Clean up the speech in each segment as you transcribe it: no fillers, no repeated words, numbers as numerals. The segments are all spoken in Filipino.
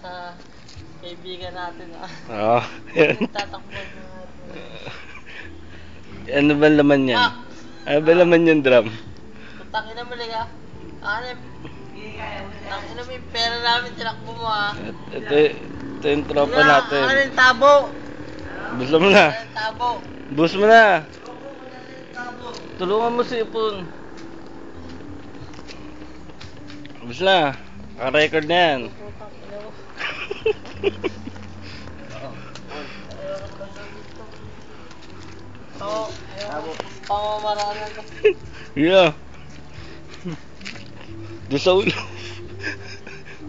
sa kaibigan natin Oo. tatakbo natin. Ano ba laman yan? Ano ba laman yung drum? Putangin na muli ka. Ano tangin mo yung pera namin, tinakbo mo Ito yung tropa natin. Ano yung tabo? Buso mo na. Ano yung tabo? Bus mo na. Tulungan mo si Ipon. Bus na. Naka-record na yan. Putang ina mo. Oo. Pamamaranan ka. Yeah. Doon sa ulo.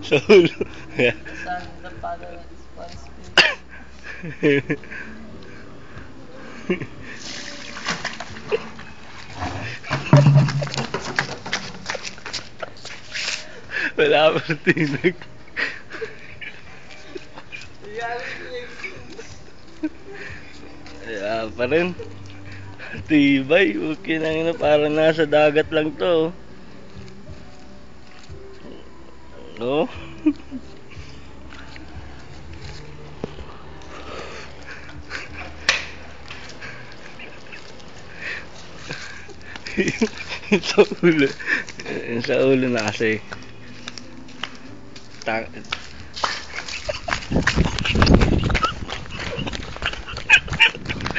Sa ulo. Yeah. Saan the father one spirit. Wala pa tinag. Kaya pa rin. Tibay. Okay lang na, parang nasa dagat lang to. No? Yung sa ulo. Yung sa ulo na kasi.